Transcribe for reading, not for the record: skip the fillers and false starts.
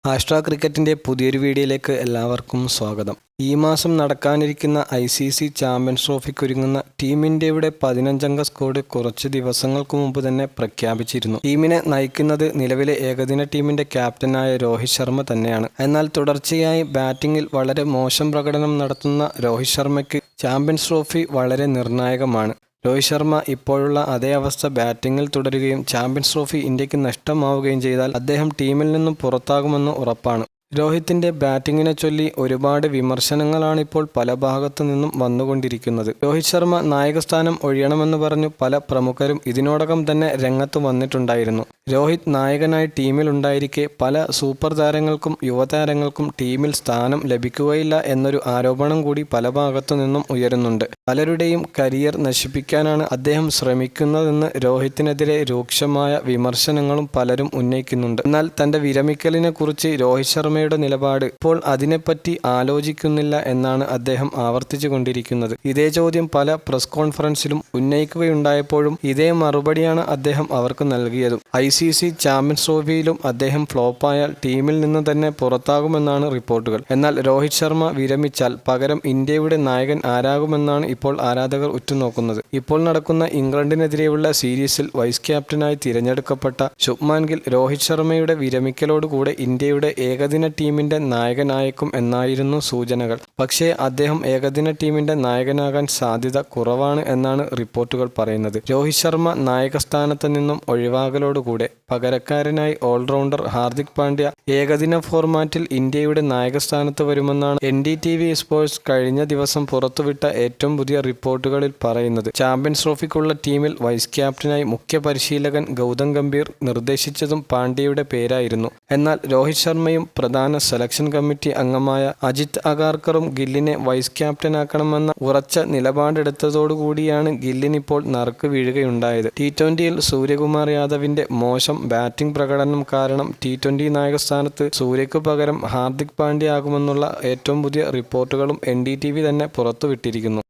ആസ്ട്ര ക്രിക്കറ്റിൻ്റെ പുതിയൊരു വീഡിയോയിലേക്ക് എല്ലാവർക്കും സ്വാഗതം. ഈ മാസം നടക്കാനിരിക്കുന്ന ICC ചാമ്പ്യൻസ് ട്രോഫിക്കൊരുങ്ങുന്ന ടീം ഇന്ത്യയുടെ 15-അംഗ സ്ക്വാഡ് കുറച്ച് ദിവസങ്ങൾക്ക് മുമ്പ് തന്നെ പ്രഖ്യാപിച്ചിരുന്നു. ടീമിനെ നയിക്കുന്നത് നിലവിലെ ഏകദിന ടീമിൻ്റെ ക്യാപ്റ്റനായ രോഹിത് ശർമ്മ തന്നെയാണ്. എന്നാൽ തുടർച്ചയായി ബാറ്റിംഗിൽ വളരെ മോശം പ്രകടനം നടത്തുന്ന രോഹിത് ശർമ്മയ്ക്ക് ചാമ്പ്യൻസ് ട്രോഫി വളരെ നിർണായകമാണ്. രോഹിത് ശർമ്മ ഇപ്പോഴുള്ള അതേ അവസ്ഥ ബാറ്റിംഗിൽ തുടരുകയും ചാമ്പ്യൻസ് ട്രോഫി ഇന്ത്യക്ക് നഷ്ടമാവുകയും ചെയ്താൽ അദ്ദേഹം ടീമിൽ നിന്നും പുറത്താകുമെന്ന് ഉറപ്പാണ്. രോഹിത്തിൻ്റെ ബാറ്റിങ്ങിനെ ചൊല്ലി ഒരുപാട് വിമർശനങ്ങളാണിപ്പോൾ പല ഭാഗത്തു നിന്നും വന്നുകൊണ്ടിരിക്കുന്നത്. രോഹിത് ശർമ്മ നായകസ്ഥാനം ഒഴിയണമെന്ന് പറഞ്ഞു പല പ്രമുഖരും ഇതിനോടകം തന്നെ രംഗത്ത് വന്നിട്ടുണ്ടായിരുന്നു. രോഹിത് നായകനായി ടീമിലുണ്ടായിരിക്കെ പല സൂപ്പർ താരങ്ങൾക്കും യുവതാരങ്ങൾക്കും ടീമിൽ സ്ഥാനം ലഭിക്കുകയില്ല എന്നൊരു ആരോപണം കൂടി പല ഭാഗത്തു നിന്നും ഉയരുന്നുണ്ട്. പലരുടെയും കരിയർ നശിപ്പിക്കാനാണ് അദ്ദേഹം ശ്രമിക്കുന്നതെന്ന് രോഹിത്തിനെതിരെ രൂക്ഷമായ വിമർശനങ്ങളും പലരും ഉന്നയിക്കുന്നുണ്ട്. എന്നാൽ തൻ്റെ വിരമിക്കലിനെ കുറിച്ച് രോഹിത് ശർമ്മ നിലപാട് ഇപ്പോൾ അതിനെപ്പറ്റി ആലോചിക്കുന്നില്ല എന്നാണ് അദ്ദേഹം ആവർത്തിച്ചു കൊണ്ടിരിക്കുന്നത്. ഇതേ ചോദ്യം പല പ്രസ് കോൺഫറൻസിലും ഉന്നയിക്കുകയുണ്ടായപ്പോഴും ഇതേ മറുപടിയാണ് അദ്ദേഹം അവർക്ക് നൽകിയതും. ICC ചാമ്പ്യൻസ് ട്രോഫിയിലും അദ്ദേഹം ഫ്ലോപ്പായാൽ ടീമിൽ നിന്ന് തന്നെ പുറത്താകുമെന്നാണ് റിപ്പോർട്ടുകൾ. എന്നാൽ രോഹിത് ശർമ്മ വിരമിച്ചാൽ പകരം ഇന്ത്യയുടെ നായകൻ ആരാകുമെന്നാണ് ഇപ്പോൾ ആരാധകർ ഉറ്റുനോക്കുന്നത്. ഇപ്പോൾ നടക്കുന്ന ഇംഗ്ലണ്ടിനെതിരെയുള്ള സീരീസിൽ വൈസ് ക്യാപ്റ്റനായി തിരഞ്ഞെടുക്കപ്പെട്ട ശുഭ്മാൻ ഗിൽ രോഹിത് ശർമ്മയുടെ വിരമിക്കലോടുകൂടെ ഇന്ത്യയുടെ ഏകദിന ടീമിന്റെ നായകനായേക്കും എന്നായിരുന്നു സൂചനകൾ. പക്ഷേ അദ്ദേഹം ഏകദിന ടീമിന്റെ നായകനാകാൻ സാധ്യത കുറവാണ് എന്നാണ് റിപ്പോർട്ടുകൾ പറയുന്നത്. രോഹിത് ശർമ്മ നായകസ്ഥാനത്ത് നിന്നും ഒഴിവാകലോടുകൂടെ പകരക്കാരനായി ഓൾറൗണ്ടർ ഹാർദിക് പാണ്ഡ്യ ഏകദിന ഫോർമാറ്റിൽ ഇന്ത്യയുടെ നായകസ്ഥാനത്ത് വരുമെന്നാണ് NDTV സ്പോർട്സ് കഴിഞ്ഞ ദിവസം പുറത്തുവിട്ട ഏറ്റവും പുതിയ റിപ്പോർട്ടുകളിൽ പറയുന്നത്. ചാമ്പ്യൻസ് ട്രോഫിക്കുള്ള ടീമിൽ വൈസ് ക്യാപ്റ്റനായി മുഖ്യ പരിശീലകൻ ഗൗതം ഗംഭീർ നിർദ്ദേശിച്ചതും പാണ്ഡ്യയുടെ പേരായിരുന്നു. എന്നാൽ രോഹിത് ശർമ്മയും പ്രധാന സെലക്ഷൻ കമ്മിറ്റി അംഗമായ അജിത് അഗാർക്കറും ഗില്ലിനെ വൈസ് ക്യാപ്റ്റനാക്കണമെന്ന ഉറച്ച നിലപാടെടുത്തതോടുകൂടിയാണ് ഗില്ലിനിപ്പോൾ നറുക്ക് വീഴുകയുണ്ടായത്. T20യിൽ സൂര്യകുമാർ യാദവിന്റെ മോശം ബാറ്റിംഗ് പ്രകടനം കാരണം T20 നായകസ്ഥാനത്ത് സൂര്യയ്ക്ക് പകരം ഹാർദിക് പാണ്ഡ്യ ആകുമെന്നുള്ള ഏറ്റവും പുതിയ റിപ്പോർട്ടുകളും NDTV തന്നെ പുറത്തുവിട്ടിരിക്കുന്നു.